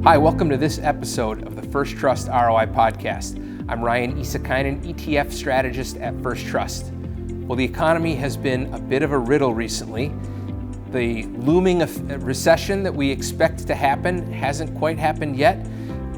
Hi, welcome to this episode of the First Trust ROI Podcast. I'm Ryan Isakainen, ETF strategist at First Trust. Well, the economy has been a bit of a riddle recently. The looming recession that we expect to happen hasn't quite happened yet.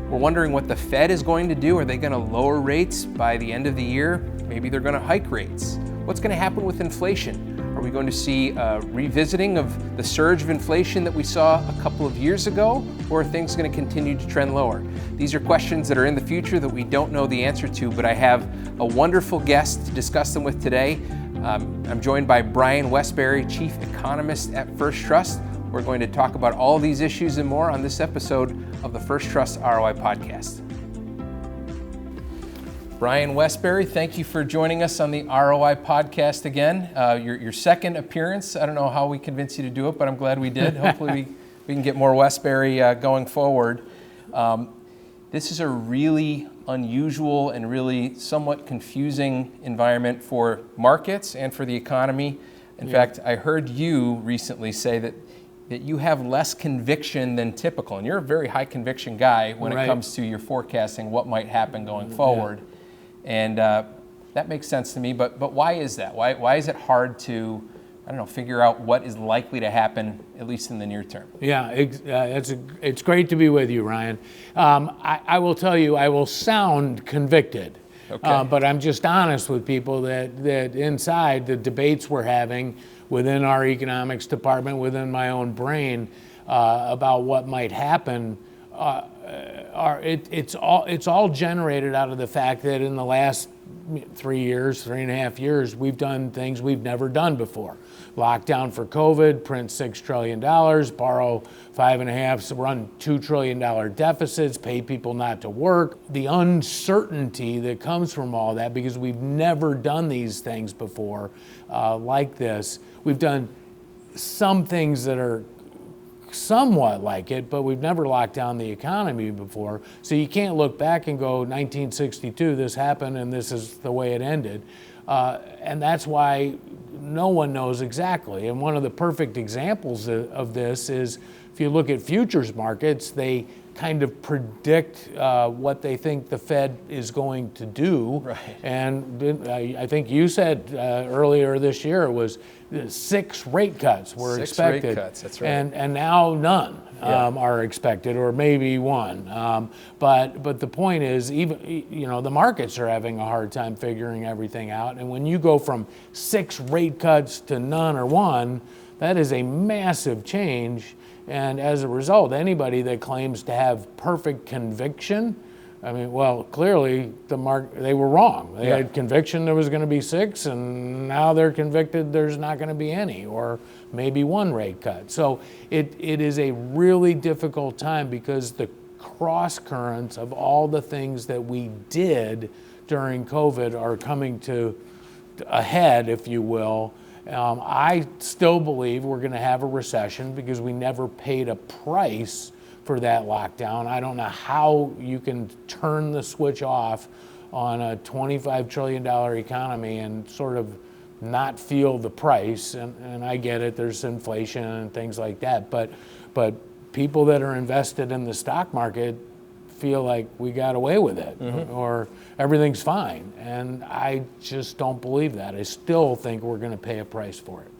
We're wondering what the Fed is going to do. Are they going to lower rates by the end of the year? Maybe they're going to hike rates. What's going to happen with inflation? Are we going to see a revisiting of the surge of inflation that we saw a couple of years ago, or are things going to continue to trend lower? These are questions that are in the future that we don't know the answer to, but I have a wonderful guest to discuss them with today. I'm joined by Brian Wesbury, Chief Economist at First Trust. We're going to talk about all these issues and more on this episode of the First Trust ROI Podcast. Brian Wesbury, thank you for joining us on the ROI Podcast again. Your second appearance. I don't know how we convinced you to do it, but I'm glad we did. Hopefully we can get more Wesbury going forward. This is a really unusual and really somewhat confusing environment for markets and for the economy. In fact, I heard you recently say that you have less conviction than typical, and you're a very high conviction guy when it comes to your forecasting what might happen going forward. And that makes sense to me, but why is that? Why is it hard to, figure out what is likely to happen, at least in the near term? Yeah, it's great to be with you, Ryan. I will tell you, I will sound convicted, but I'm just honest with people that inside the debates we're having within our economics department, within my own brain, about what might happen, it's all generated out of the fact that in the last 3.5 years, we've done things we've never done before. Lockdown for COVID, print $6 trillion, borrow $5.5, run $2 trillion deficits, pay people not to work. The uncertainty that comes from all that, because we've never done these things before like this. We've done some things that are somewhat like it, but we've never locked down the economy before. So you can't look back and go, 1962, this happened and this is the way it ended. And that's why no one knows exactly. And one of the perfect examples of this is if you look at futures markets, they kind of predict what they think the Fed is going to do. Right. And I think you said earlier this year it was 6 rate cuts were expected. 6 rate cuts, that's right. And now none are expected, or maybe one. But the point is, even the markets are having a hard time figuring everything out. And when you go from 6 rate cuts to none or one, that is a massive change. And as a result, anybody that claims to have perfect conviction, clearly they were wrong. They had conviction there was going to be 6, and now they're convicted there's not going to be any, or maybe 1 rate cut. So it is a really difficult time because the cross currents of all the things that we did during COVID are coming to a head, if you will. I still believe we're going to have a recession because we never paid a price for that lockdown. I don't know how you can turn the switch off on a $25 trillion economy and sort of not feel the price. And I get it, there's inflation and things like that. But people that are invested in the stock market feel like we got away with it, or everything's fine. And I just don't believe that. I still think we're going to pay a price for it.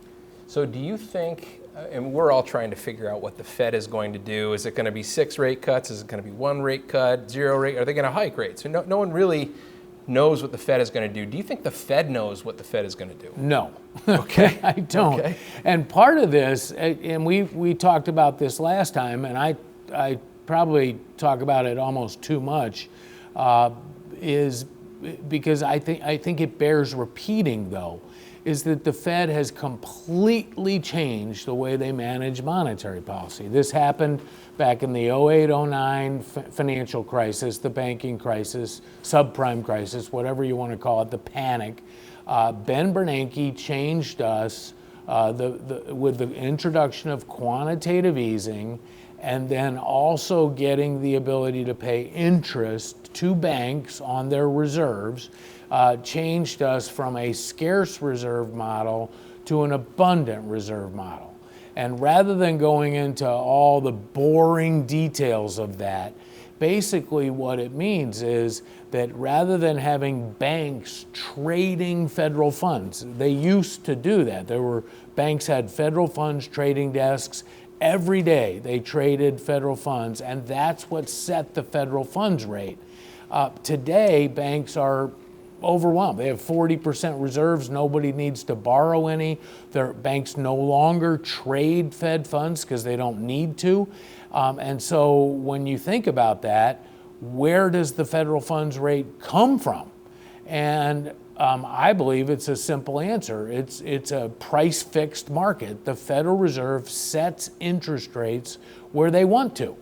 So do you think, and we're all trying to figure out what the Fed is going to do. Is it going to be 6 rate cuts? Is it going to be 1 rate cut, 0 rate? Are they going to hike rates? No one really knows what the Fed is going to do. Do you think the Fed knows what the Fed is going to do? No. Okay. I don't. Okay. And part of this, and we talked about this last time, and I probably talk about it almost too much, is because I think it bears repeating, though, is that the Fed has completely changed the way they manage monetary policy. This happened back in the 08-09 financial crisis, the banking crisis, subprime crisis, whatever you want to call it, the panic. Ben Bernanke changed us with the introduction of quantitative easing, and then also getting the ability to pay interest to banks on their reserves, changed us from a scarce reserve model to an abundant reserve model. And rather than going into all the boring details of that, basically what it means is that rather than having banks trading federal funds, they used to do that. Banks had federal funds trading desks. Every day they traded federal funds, and that's what set the federal funds rate. Today, banks are overwhelmed. They have 40% reserves. Nobody needs to borrow any. Their banks no longer trade Fed funds because they don't need to. And so when you think about that, where does the federal funds rate come from? And I believe it's a simple answer. It's a price fixed market. The Federal Reserve sets interest rates where they want to.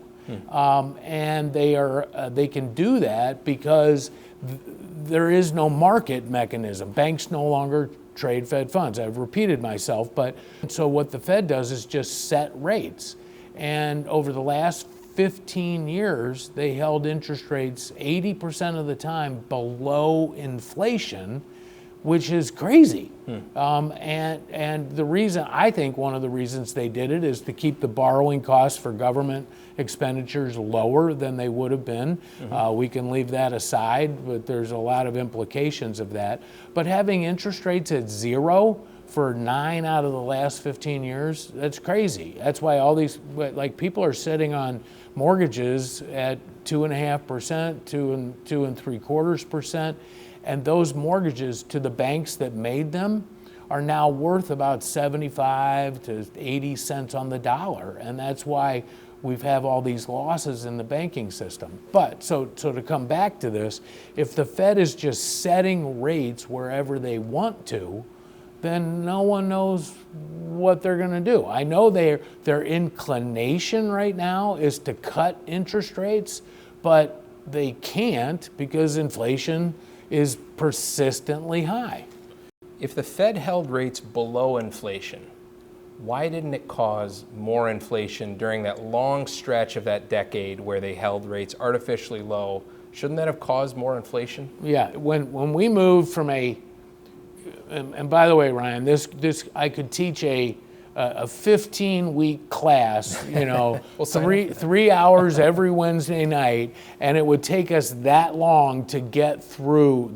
And they can do that because there is no market mechanism. Banks no longer trade Fed funds. I've repeated myself, but so what the Fed does is just set rates. And over the last 15 years, they held interest rates 80% of the time below inflation, which is crazy. And the reason, I think one of the reasons they did it is to keep the borrowing costs for government expenditures lower than they would have been. We can leave that aside, but there's a lot of implications of that. But having interest rates at zero for 9 out of the last 15 years, that's crazy. That's why all these, like, people are sitting on mortgages at 2.5%, 2.75%, and those mortgages to the banks that made them are now worth about 75 to 80 cents on the dollar, and that's why we've have all these losses in the banking system. But so to come back to this, if the Fed is just setting rates wherever they want to, then no one knows what they're going to do. I know their inclination right now is to cut interest rates, but they can't because inflation is persistently high. If the Fed held rates below inflation, why didn't it cause more inflation during that long stretch of that decade where they held rates artificially low? Shouldn't that have caused more inflation? Yeah, when we moved from and by the way, Ryan, this I could teach a 15-week class, we'll 3 hours every Wednesday night, and it would take us that long to get through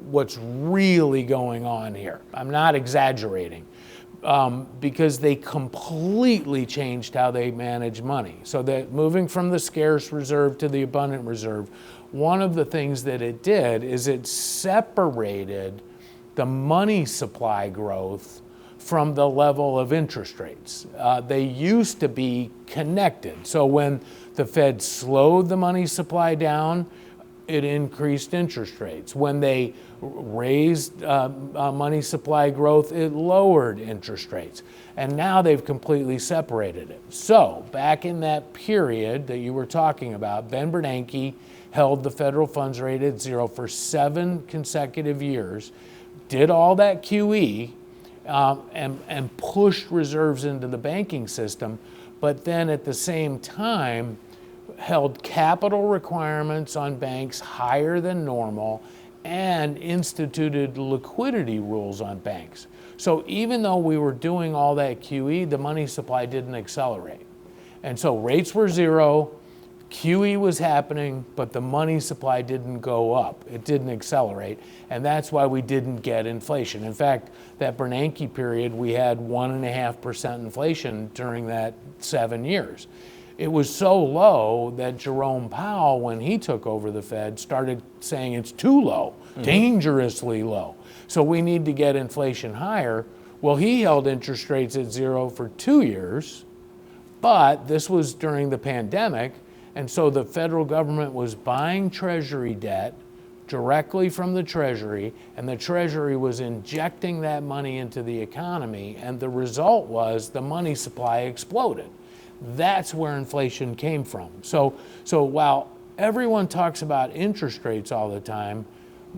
what's really going on here. I'm not exaggerating, because they completely changed how they manage money. So that moving from the scarce reserve to the abundant reserve, one of the things that it did is it separated the money supply growth from the level of interest rates. They used to be connected. So when the Fed slowed the money supply down, it increased interest rates. When they raised money supply growth, it lowered interest rates. And now they've completely separated it. So back in that period that you were talking about, Ben Bernanke held the federal funds rate at zero for 7 consecutive years, did all that QE, and pushed reserves into the banking system, but then at the same time held capital requirements on banks higher than normal and instituted liquidity rules on banks. So even though we were doing all that QE, the money supply didn't accelerate. And so rates were zero, QE was happening, but the money supply didn't go up. It didn't accelerate, and that's why we didn't get inflation. In fact, that Bernanke period, we had 1.5% inflation during that 7 years. It was so low that Jerome Powell, when he took over the Fed, started saying it's too low, dangerously low. So we need to get inflation higher. Well, he held interest rates at zero for 2 years, but this was during the pandemic. And so the federal government was buying Treasury debt directly from the Treasury, and the Treasury was injecting that money into the economy, and the result was the money supply exploded. That's where inflation came from. So while everyone talks about interest rates all the time,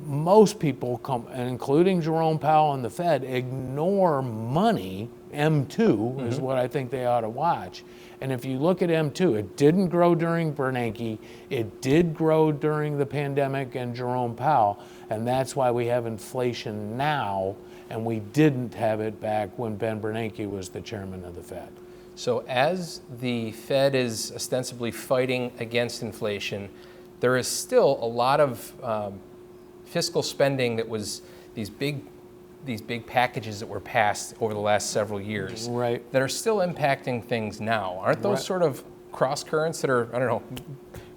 most people, including Jerome Powell and the Fed, ignore money. M2 is what I think they ought to watch. And if you look at M2, it didn't grow during Bernanke, it did grow during the pandemic and Jerome Powell, and that's why we have inflation now, and we didn't have it back when Ben Bernanke was the chairman of the Fed. So as the Fed is ostensibly fighting against inflation, there is still a lot of fiscal spending that was these big packages that were passed over the last several years, right, that are still impacting things now. Aren't those sort of cross currents that are, I don't know,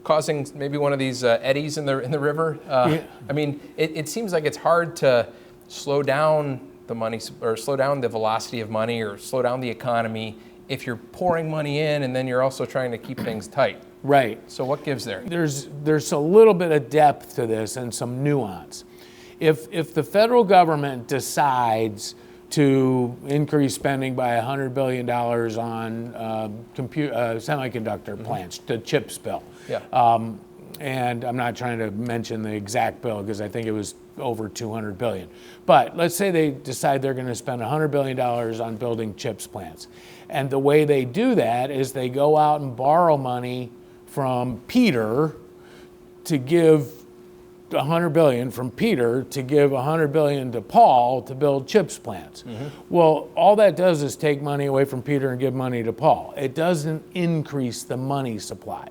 causing maybe one of these eddies in the river? I mean, it seems like it's hard to slow down the money, or slow down the velocity of money, or slow down the economy if you're pouring money in and then you're also trying to keep things tight. Right. So what gives there? There's a little bit of depth to this and some nuance. If the federal government decides to increase spending by $100 billion on semiconductor plants, the CHIPS bill, and I'm not trying to mention the exact bill because I think it was over $200 billion. But let's say they decide they're going to spend $100 billion on building CHIPS plants. And the way they do that is they go out and borrow money from Peter to give $100 billion from Peter to give $100 billion to Paul to build CHIPS plants. Well, all that does is take money away from Peter and give money to Paul. It doesn't increase the money supply.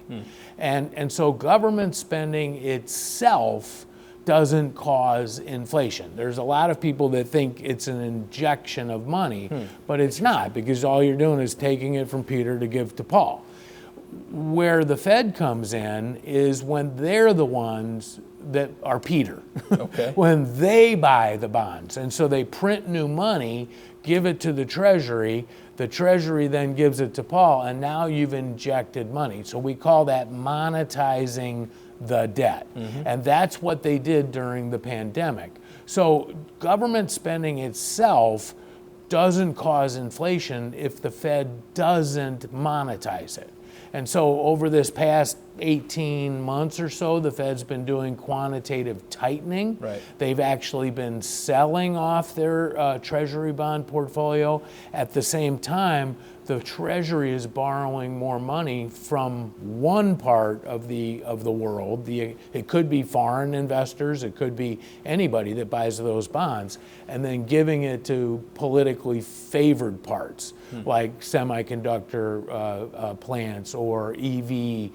And so government spending itself doesn't cause inflation. There's a lot of people that think it's an injection of money, but it's not, because all you're doing is taking it from Peter to give to Paul. Where the Fed comes in is when they're the ones that are Peter, when they buy the bonds. And so they print new money, give it to the Treasury then gives it to Paul, and now you've injected money. So we call that monetizing the debt. And that's what they did during the pandemic. So government spending itself doesn't cause inflation if the Fed doesn't monetize it. And so over this past 18 months or so, the Fed's been doing quantitative tightening. They've actually been selling off their Treasury bond portfolio. At the same time, the Treasury is borrowing more money from one part of the world. It could be foreign investors, it could be anybody that buys those bonds, and then giving it to politically favored parts, like semiconductor plants or EV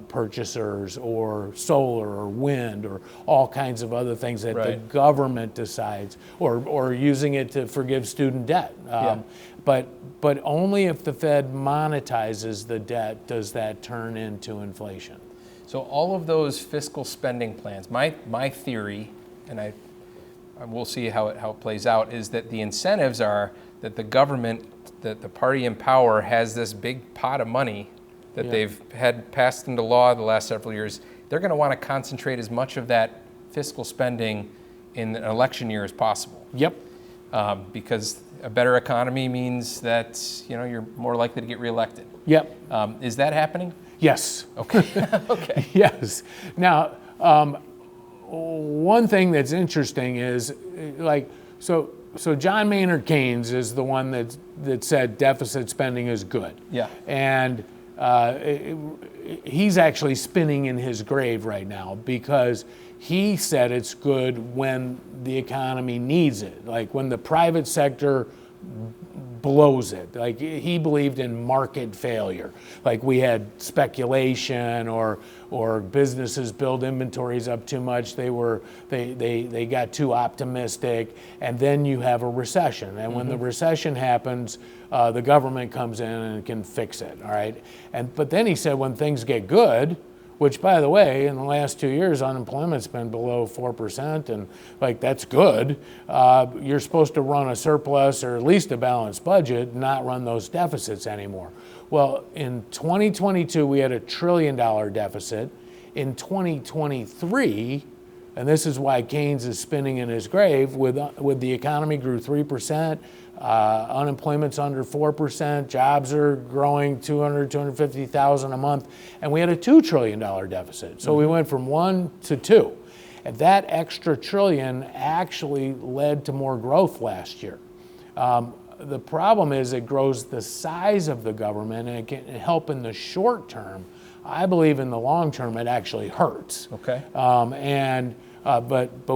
purchasers or solar or wind or all kinds of other things that the government decides, or using it to forgive student debt. But only if the Fed monetizes the debt does that turn into inflation. So all of those fiscal spending plans, my theory, and we'll see how it plays out, is that the incentives are that the government, that the party in power has this big pot of money that they've had passed into law the last several years. They're going to want to concentrate as much of that fiscal spending in an election year as possible. Because a better economy means that you're more likely to get reelected. Is that happening? Yes. Okay. Yes. Now, one thing that's interesting is, so John Maynard Keynes is the one that said deficit spending is good. And he's actually spinning in his grave right now, because he said it's good when the economy needs it, like when the private sector blows it. Like he believed in market failure, like we had speculation or businesses build inventories up too much, they got too optimistic, and then you have a recession. And when the recession happens, the government comes in and can fix it, all right? But then he said when things get good, which, by the way, in the last 2 years, unemployment's been below 4%, and that's good. You're supposed to run a surplus or at least a balanced budget, not run those deficits anymore. Well, in 2022, we had $1 trillion deficit. In 2023, and this is why Keynes is spinning in his grave, with the economy grew 3%, unemployment's under 4%, jobs are growing 250,000 a month, and we had a $2 trillion deficit. So we went from 1 to 2. And that extra trillion actually led to more growth last year. The problem is it grows the size of the government, and it can help in the short term. I believe in the long term it actually hurts. But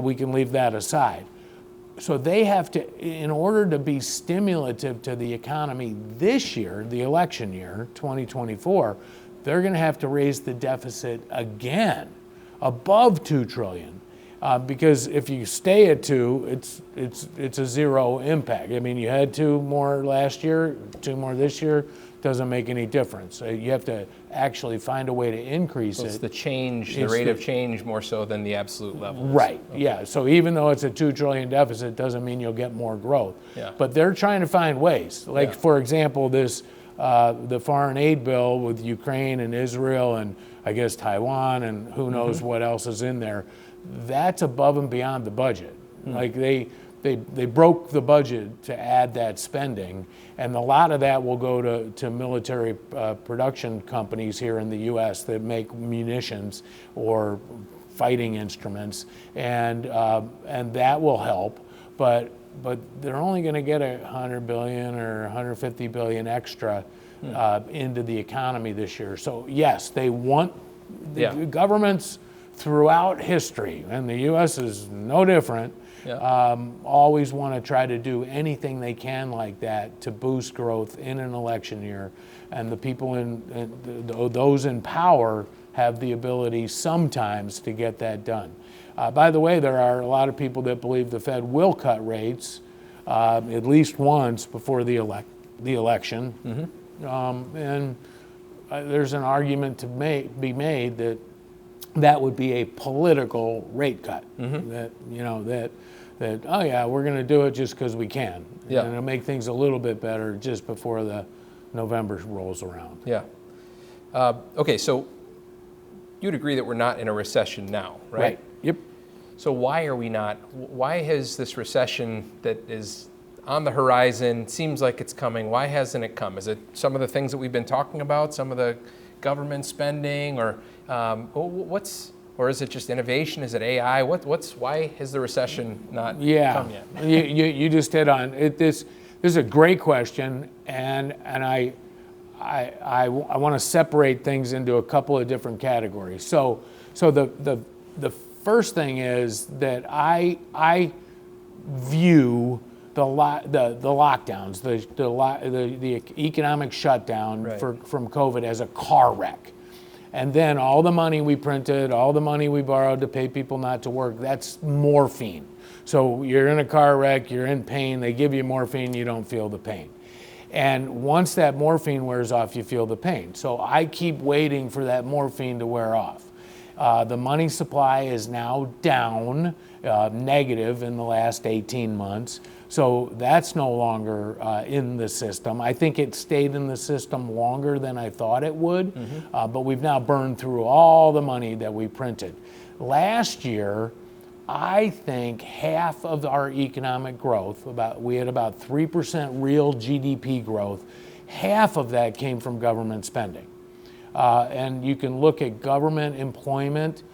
we can leave that aside. so they have to, in order to be stimulative to the economy this year, the election year, 2024, they're going to have to raise the deficit again above $2 trillion. Because if you stay at 2, it's a zero impact. I mean, you had 2 more last year, 2 more this year, doesn't make any difference. You have to actually find a way to increase it. It's the change, the rate of change more so than the absolute level. Right, okay. Yeah. So even though it's a $2 trillion deficit, doesn't mean you'll get more growth. Yeah. But they're trying to find ways. Like, for example, this the foreign aid bill with Ukraine and Israel and I guess Taiwan and who knows what else is in there. That's above and beyond the budget. Like they broke the budget to add that spending, and a lot of that will go to military production companies here in the U.S. that make munitions or fighting instruments, and that will help. But they're only going to get $100 billion or $150 billion extra into the economy this year. So yes, they want the governments throughout history, and the U.S. is no different, always want to try to do anything they can like that to boost growth in an election year. And the people those in power have the ability sometimes to get that done. By the way, there are a lot of people that believe the Fed will cut rates at least once before the election. And there's an argument to be made that would be a political rate cut. That oh yeah, we're going to do it just because we can. And it'll make things a little bit better just before the November rolls around. Yeah. Okay, so you'd agree that we're not in a recession now, right? Right. Yep. So why are we not? Why has this recession that is on the horizon, seems like it's coming, why hasn't it come? Is it some of the things that we've been talking about, some of the government spending, or or is it just innovation? Is it AI? Why has the recession not come yet? you just hit on it. This is a great question, and I want to separate things into a couple of different categories. So the first thing is that I view the lockdowns, the economic shutdown from COVID as a car wreck. And then all the money we printed, all the money we borrowed to pay people not to work, that's morphine. So you're in a car wreck, you're in pain, they give you morphine, you don't feel the pain. And once that morphine wears off, you feel the pain. So I keep waiting for that morphine to wear off. The money supply is now down, negative in the last 18 months. So that's no longer in the system. I think it stayed in the system longer than I thought it would, but we've now burned through all the money that we printed. Last year, I think half of our economic growth, we had about 3% real GDP growth, half of that came from government spending. And you can look at government employment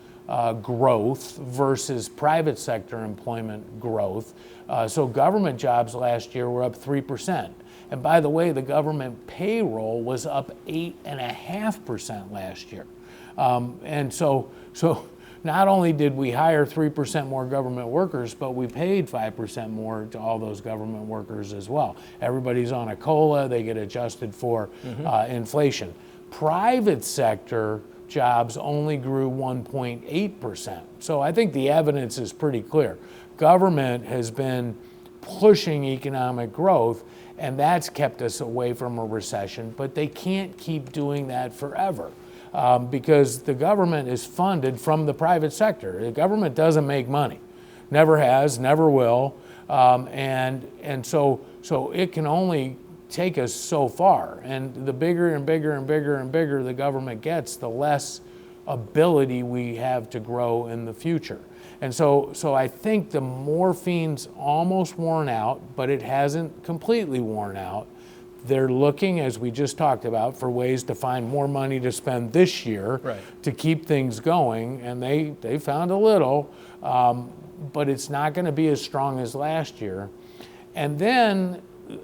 growth versus private sector employment growth. So government jobs last year were up 3%. And by the way, the government payroll was up 8.5% last year. And so not only did we hire 3% more government workers, but we paid 5% more to all those government workers as well. Everybody's on a COLA, they get adjusted for inflation. Private sector jobs only grew 1.8%. So I think the evidence is pretty clear. Government has been pushing economic growth, and that's kept us away from a recession, but they can't keep doing that forever because the government is funded from the private sector. The government doesn't make money, never has, never will, and so it can only take us so far, and the bigger and bigger and bigger and bigger the government gets, the less ability we have to grow in the future. And so I think the morphine's almost worn out, but it hasn't completely worn out. They're looking, as we just talked about, for ways to find more money to spend this year to keep things going, and they found a little, but it's not going to be as strong as last year. And then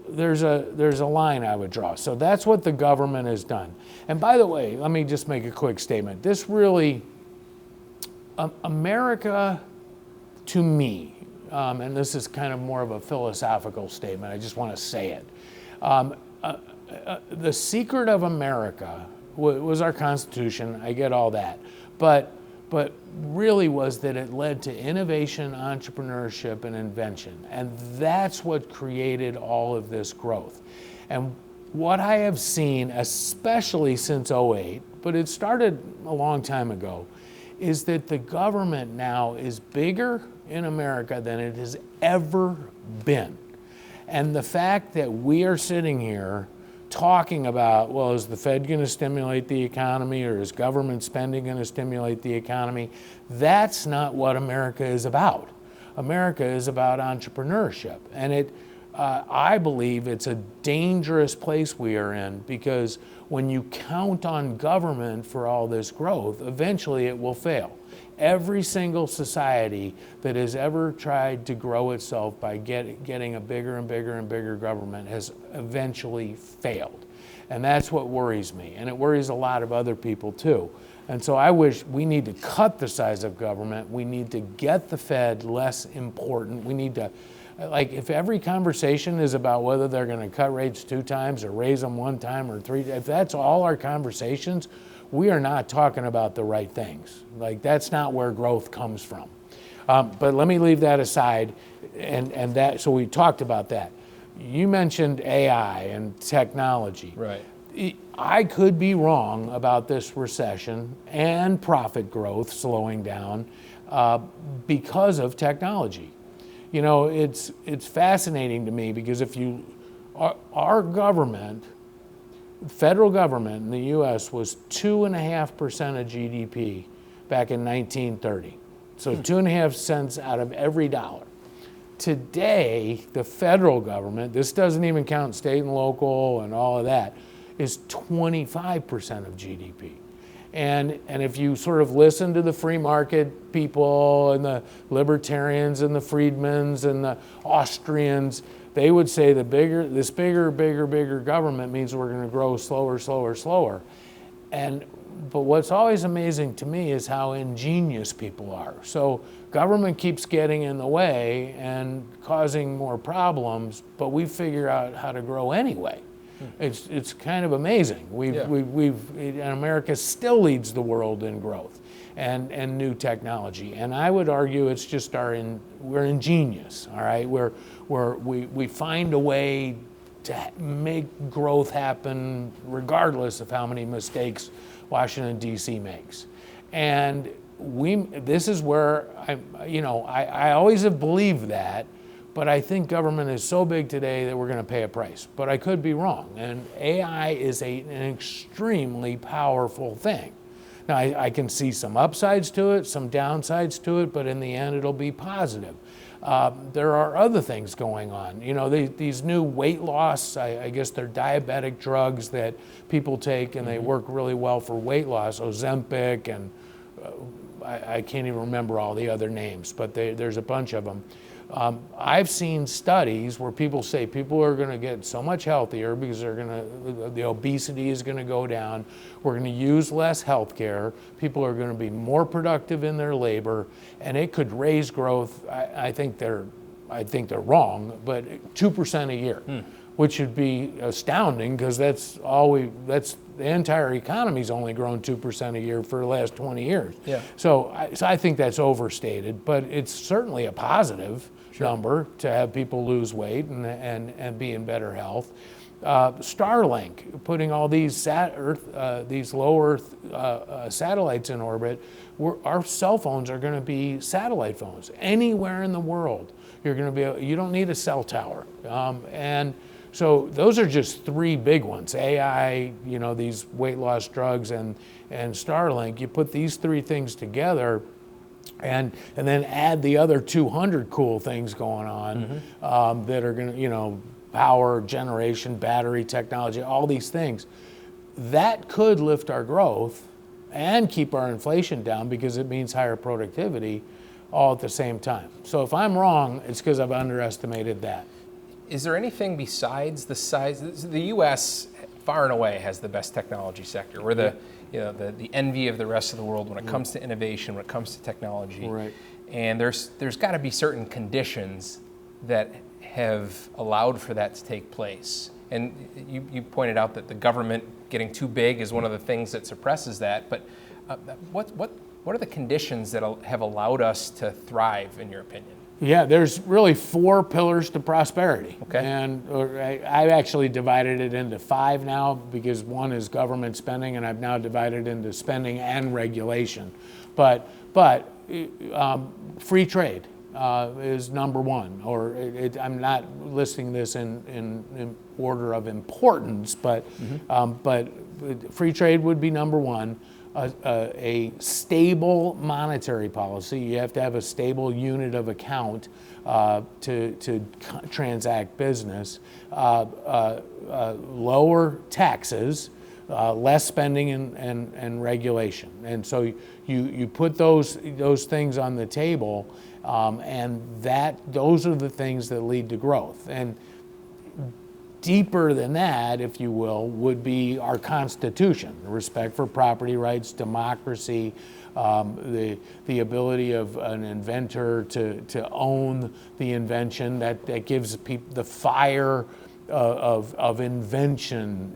there's a line I would draw. So that's what the government has done. And by the way, let me just make a quick statement. This really, America, to me, and this is kind of more of a philosophical statement, I just want to say it. The secret of America was our Constitution, I get all that, but really was that it led to innovation, entrepreneurship, and invention. And that's what created all of this growth. And what I have seen, especially since '08, but it started a long time ago, is that the government now is bigger in America than it has ever been. And the fact that we are sitting here talking about, well, is the Fed going to stimulate the economy, or is government spending going to stimulate the economy? That's not what America is about. America is about entrepreneurship. And I believe it's a dangerous place we are in, because when you count on government for all this growth, eventually it will fail. Every single society that has ever tried to grow itself by getting a bigger and bigger and bigger government has eventually failed. And that's what worries me. And it worries a lot of other people too. And so I wish we need to cut the size of government. We need to get the Fed less important. We need to, like, if every conversation is about whether they're going to cut rates 2 times or raise them 1 time or 3, if that's all our conversations, we are not talking about the right things. Like, that's not where growth comes from. But let me leave that aside, and that, so we talked about that. You mentioned AI and technology. Right. I could be wrong about this recession and profit growth slowing down because of technology. You know, it's fascinating to me, because if our government, federal government in the U.S. was 2.5% of GDP back in 1930. So 2.5 cents out of every dollar. Today, the federal government, this doesn't even count state and local and all of that, is 25% of GDP. And if you sort of listen to the free market people and the libertarians and the Friedmans and the Austrians, they would say this bigger government means we're going to grow slower. But what's always amazing to me is how ingenious people are. So government keeps getting in the way and causing more problems, but we figure out how to grow anyway. It's kind of amazing. And America still leads the world in growth and new technology. And I would argue it's just we're ingenious. All right, we find a way to make growth happen regardless of how many mistakes Washington D.C. makes. And this is where I always have believed that. But I think government is so big today that we're going to pay a price. But I could be wrong. And AI is an extremely powerful thing. Now, I can see some upsides to it, some downsides to it, but in the end, it'll be positive. There are other things going on. You know, these new weight loss, I guess they're diabetic drugs that people take, and they work really well for weight loss, Ozempic, and I can't even remember all the other names, but there's a bunch of them. I've seen studies where people say people are going to get so much healthier because the obesity is going to go down. We're going to use less health care. People are going to be more productive in their labor, and it could raise growth. I think they're wrong, but 2% a year, which would be astounding, because the entire economy's only grown 2% a year for the last 20 years. Yeah. So I think that's overstated, but it's certainly a positive number to have people lose weight and be in better health. Starlink, putting all these low Earth satellites in orbit, our cell phones are going to be satellite phones anywhere in the world. You don't need a cell tower, and so those are just 3 big ones: AI, these weight loss drugs, and Starlink. You put these 3 things together, and then add the other 200 cool things going on that are going to, power generation, battery technology, all these things. That could lift our growth and keep our inflation down, because it means higher productivity all at the same time. So if I'm wrong, it's because I've underestimated that. Is there anything besides the size? The U.S. far and away has the best technology sector. We're the envy of the rest of the world when it comes to innovation, when it comes to technology. Right. And there's got to be certain conditions that have allowed for that to take place. And you pointed out that the government getting too big is one of the things that suppresses that. But what are the conditions that have allowed us to thrive, in your opinion? Yeah, there's really 4 pillars to prosperity. Okay. And I've actually divided it into 5 now, because one is government spending, and I've now divided into spending and regulation. But free trade is number 1. I'm not listing this in order of importance, but free trade would be number 1. A stable monetary policy. You have to have a stable unit of account to transact business. Lower taxes, less spending and regulation. And so you put those things on the table, and those are the things that lead to growth. And deeper than that, if you will, would be our Constitution: respect for property rights, democracy, the ability of an inventor to own the invention that gives people the fire of invention,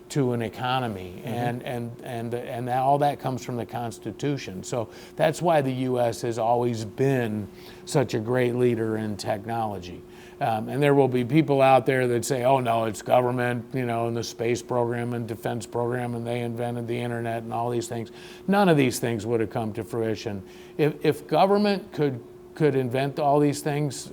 to an economy, and all that comes from the Constitution. So that's why the U.S. has always been such a great leader in technology. And there will be people out there that say, oh no, it's government, and the space program and defense program, and they invented the internet and all these things. None of these things would have come to fruition. If government could invent all these things,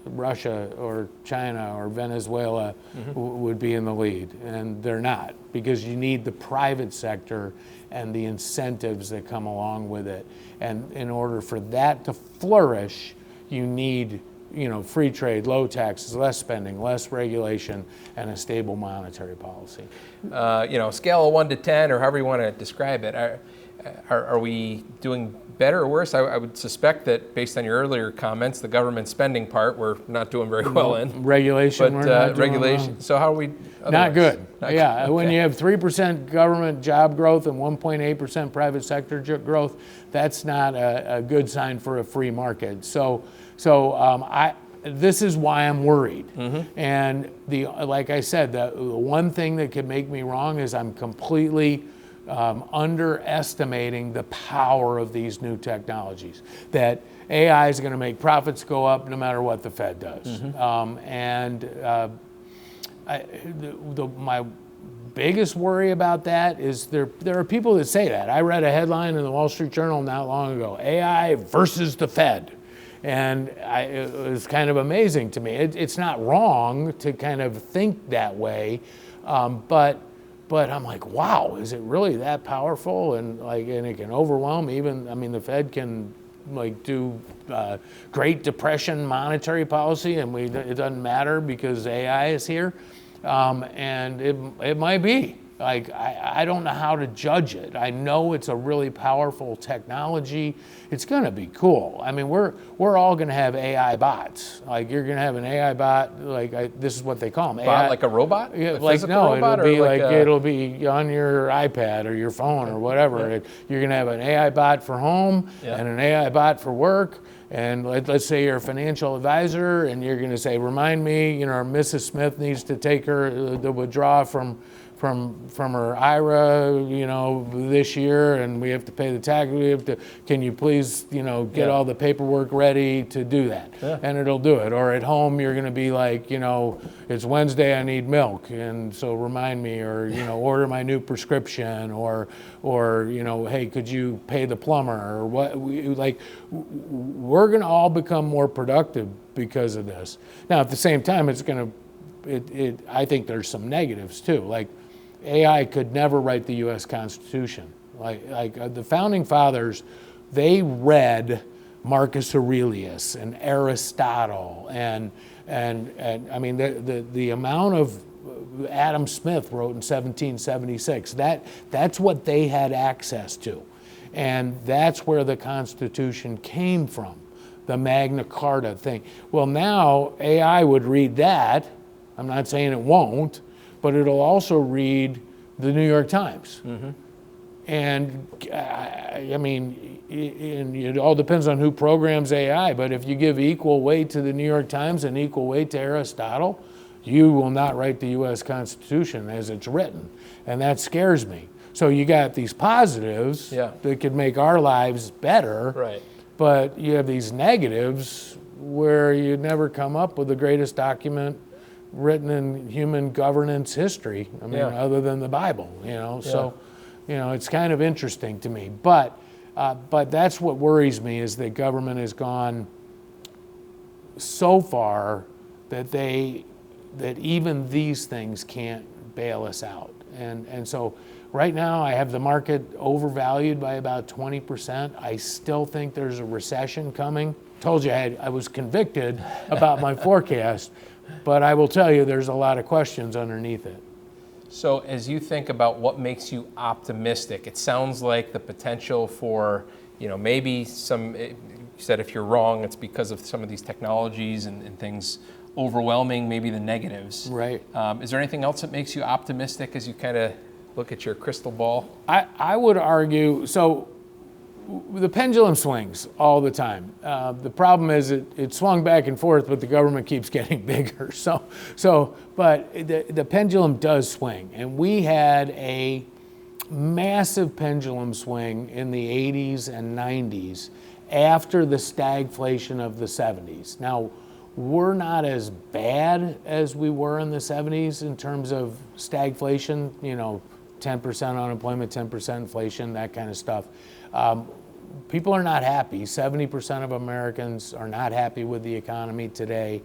Russia or China or Venezuela would be in the lead, and they're not, because you need the private sector and the incentives that come along with it. And in order for that to flourish, you need free trade, low taxes, less spending, less regulation, and a stable monetary policy. Scale of 1 to 10, or however you want to describe it, are we doing better or worse? I would suspect that, based on your earlier comments, the government spending part we're not doing very well in. Regulation, but we're not doing regulation. well. So how are we? Not good. Not yeah, good. When you have 3% government job growth and 1.8% private sector growth, that's not a good sign for a free market. So this is why I'm worried. And like I said, the one thing that could make me wrong is I'm completely underestimating the power of these new technologies. That AI is going to make profits go up no matter what the Fed does. My biggest worry about that is there are people that say that. I read a headline in the Wall Street Journal not long ago: AI versus the Fed. And it was kind of amazing to me. It's not wrong to kind of think that way, but I'm like, wow, is it really that powerful? And it can overwhelm even. The Fed can do Great Depression monetary policy, and it doesn't matter because AI is here, and it might be. I don't know how to judge it. I know it's a really powerful technology. It's going to be cool. We're all going to have AI bots. You're going to have an AI bot. This is what they call them. Bot, AI, like a robot? Yeah, robot, it'll be on your iPad or your phone or whatever. Yeah. You're going to have an AI bot for home and an AI bot for work. And let's say you're a financial advisor, and you're going to say, remind me, Mrs. Smith needs to take the withdraw from her IRA, this year, and we have to pay the tax. Can you please, get all the paperwork ready to do that? Yeah. And it'll do it. Or at home, you're going to be like, it's Wednesday, I need milk, and so remind me, or order my new prescription, or hey, could you pay the plumber, or what? We're going to all become more productive because of this. Now, at the same time, it's going to. I think there's some negatives too. AI could never write the U.S. Constitution. The founding fathers, they read Marcus Aurelius and Aristotle, and the amount of Adam Smith wrote in 1776. That's what they had access to, and that's where the Constitution came from, the Magna Carta thing. Well, now AI would read that. I'm not saying it won't, but it'll also read the New York Times. And I mean, it all depends on who programs AI, but if you give equal weight to the New York Times and equal weight to Aristotle, you will not write the U.S. Constitution as it's written. And that scares me. So you got these positives that could make our lives better, right, but you have these negatives where you never come up with the greatest document written in human governance history, I mean, other than the Bible, So, it's kind of interesting to me. But that's what worries me, is that government has gone so far that even these things can't bail us out. And so right now I have the market overvalued by about 20%. I still think there's a recession coming. Told you I was convicted about my forecast, but I will tell you there's a lot of questions underneath it. So as you think about what makes you optimistic, it sounds like the potential for, maybe you said if you're wrong, it's because of some of these technologies and things overwhelming maybe the negatives. Right. Is there anything else that makes you optimistic as you kind of look at your crystal ball? I would argue, so the pendulum swings all the time. The problem is it swung back and forth, but the government keeps getting bigger. But the pendulum does swing. And we had a massive pendulum swing in the 80s and 90s after the stagflation of the 70s. Now, we're not as bad as we were in the 70s in terms of stagflation, 10% unemployment, 10% inflation, that kind of stuff. People are not happy. 70% of Americans are not happy with the economy today.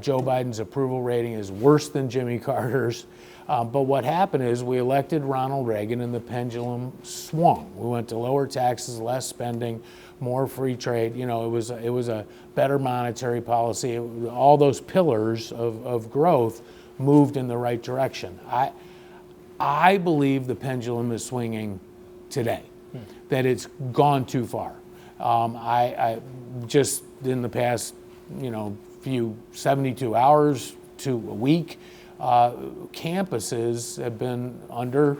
Joe Biden's approval rating is worse than Jimmy Carter's. But what happened is we elected Ronald Reagan and the pendulum swung. We went to lower taxes, less spending, more free trade. It was a better monetary policy. All those pillars of growth moved in the right direction. I believe the pendulum is swinging today, that it's gone too far. I just in the past, few 72 hours to a week, campuses have been under,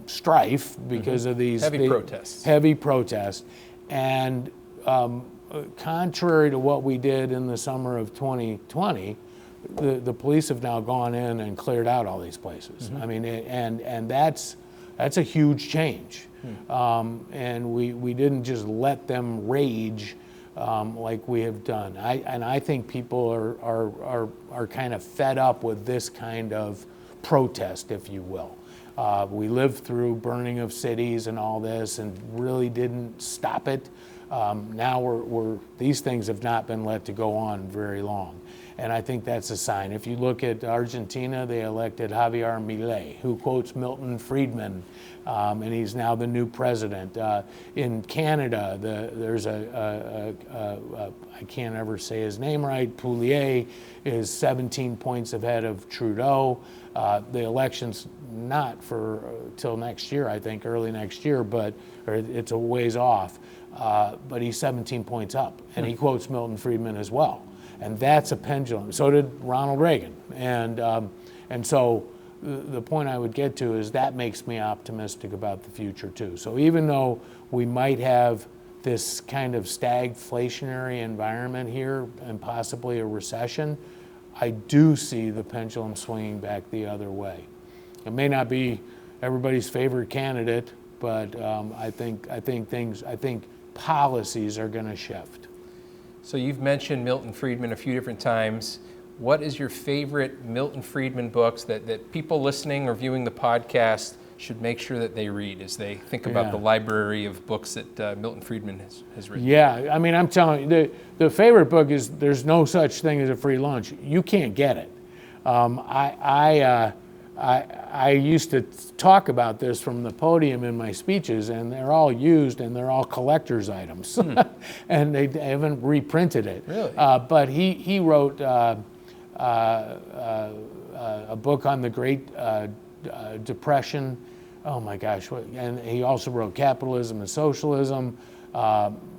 strife because of these heavy protests. And contrary to what we did in the summer of 2020, the police have now gone in and cleared out all these places. I mean, and that's a huge change. And we didn't just let them rage like we have done. I think people are kind of fed up with this kind of protest, if you will. We lived through burning of cities and all this and really didn't stop it. Now these things have not been let to go on very long. And I think that's a sign. If you look at Argentina, they elected Javier Milei, who quotes Milton Friedman, and he's now the new president. In Canada, there's I can't ever say his name right, Pouliot is 17 points ahead of Trudeau. The election's not for till next year, I think, early next year, but it's a ways off. But he's 17 points up, and he quotes Milton Friedman as well. And that's a pendulum. So did Ronald Reagan. And so the point I would get to is that makes me optimistic about the future too. So even though we might have this kind of stagflationary environment here and possibly a recession, I do see the pendulum swinging back the other way. It may not be everybody's favorite candidate, but I think policies are going to shift. So you've mentioned Milton Friedman a few different times. What is your favorite Milton Friedman books that people listening or viewing the podcast should make sure that they read as they think about the library of books that Milton Friedman has written? Yeah, I mean, I'm telling you, the favorite book is There's No Such Thing as a Free Lunch. You can't get it. I used to talk about this from the podium in my speeches, and they're all used and they're all collector's items. And they haven't reprinted it. Really? But he wrote a book on the Great Depression. Oh my gosh, and he also wrote Capitalism and Socialism.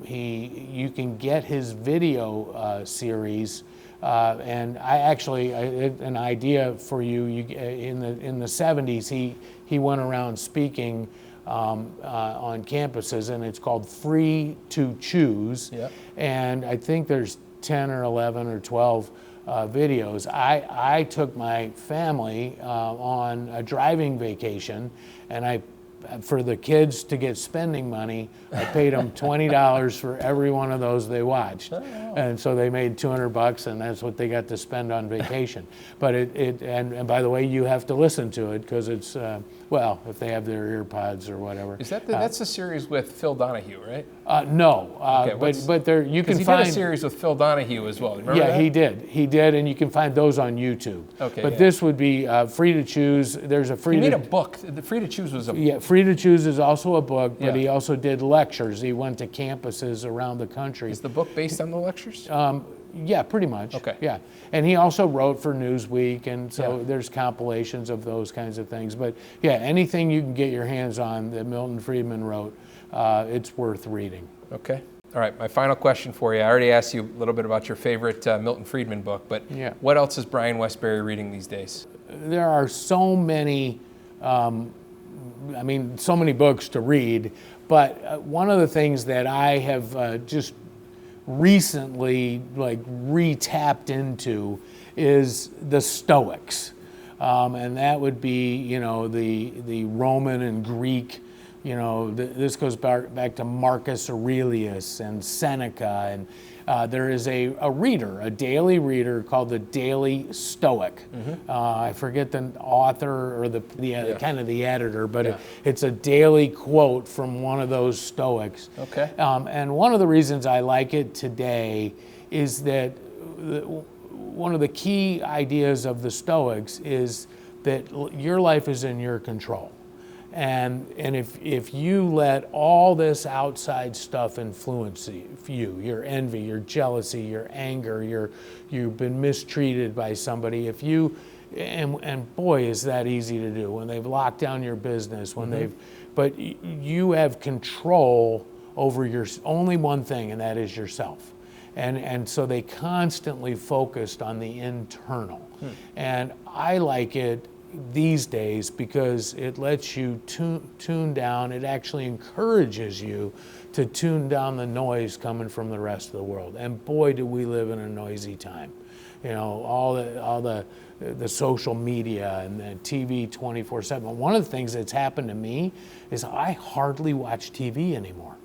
You can get his video series And I actually, an idea for you, in the 70s, he went around speaking on campuses, and it's called Free to Choose. Yep. And I think there's 10 or 11 or 12 videos. I took my family on a driving vacation, and for the kids to get spending money, I paid them $20 for every one of those they watched. And so they made $200, and that's what they got to spend on vacation. But and by the way, you have to listen to it, because it's, if they have their ear pods or whatever. Is that that's a series with Phil Donahue, right? No, Okay, but there you can he find. He did a series with Phil Donahue as well. Remember Yeah, that? he did, and you can find those on YouTube. Okay, but this would be Free to Choose. There's a He made a book. The Free to Choose was a Yeah, Free to Choose is also a book, but Yeah. he also did lectures. He went to campuses around the country. Is the book based on the lectures? Yeah, pretty much. Okay. Yeah, and he also wrote for Newsweek, and so Yeah. there's compilations of those kinds of things. But yeah, anything you can get your hands on that Milton Friedman wrote, it's worth reading. Okay. All right, my final question for you. I already asked you a little bit about your favorite Milton Friedman book, but Yeah. what else is Brian Wesbury reading these days? There are so many, so many books to read, but one of the things that I have just recently re-tapped into is the Stoics. And that would be, the Roman and Greek, this goes back to Marcus Aurelius and Seneca, and there is a daily reader called the Daily Stoic. I forget the author or the kind of the editor, but it's a daily quote from one of those Stoics. Okay. And one of the reasons I like it today is that one of the key ideas of the Stoics is that your life is in your control. And if you let all this outside stuff influence you, your envy, your jealousy, your anger, you've been mistreated by somebody, and boy, is that easy to do when they've locked down your business, but you have control over only one thing, and that is yourself. And so they constantly focused on the internal. And I like it these days because it lets you tune down. It actually encourages you to tune down the noise coming from the rest of the world. And boy, do we live in a noisy time. All the social media and the TV 24/7. One of the things that's happened to me is I hardly watch TV anymore.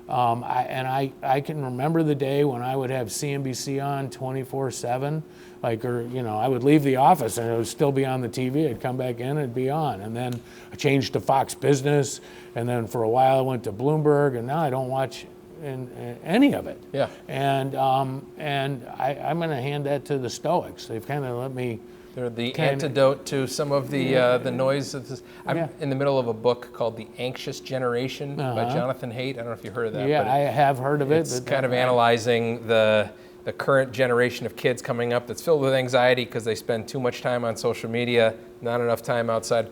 I can remember the day when I would have CNBC on 24/7, I would leave the office and it would still be on the TV. I'd come back in, it'd be on. And then I changed to Fox Business, and then for a while I went to Bloomberg, and now I don't watch any of it. Yeah. And I'm going to hand that to the Stoics. They've kind of let me. They're the antidote to some of the noise of this. I'm in the middle of a book called The Anxious Generation by Jonathan Haidt. I don't know if you heard of that. Yeah, I have heard of it. It's kind of analyzing the current generation of kids coming up that's filled with anxiety because they spend too much time on social media, not enough time outside,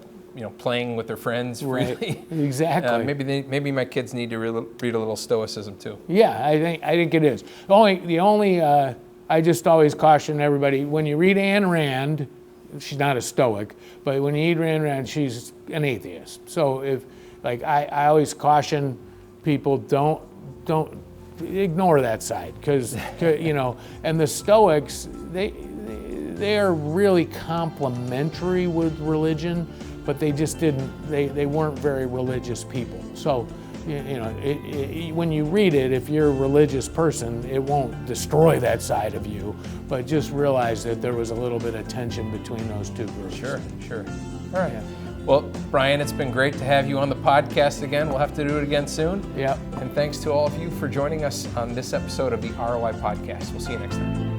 playing with their friends freely. Right. Exactly. Maybe my kids need to read a little Stoicism too. Yeah, I think it is. I just always caution everybody, when you read Ayn Rand, she's not a Stoic, but when you read Ayn Rand, she's an atheist. So I always caution people, don't ignore that side, because and the Stoics, they are really complementary with religion, but they just they weren't very religious people. So when you read it, if you're a religious person, it won't destroy that side of you, but just realize that there was a little bit of tension between those two groups. Sure. All right. Yeah. Well, Brian, it's been great to have you on the podcast again. We'll have to do it again soon. Yep. And thanks to all of you for joining us on this episode of the ROI Podcast. We'll see you next time.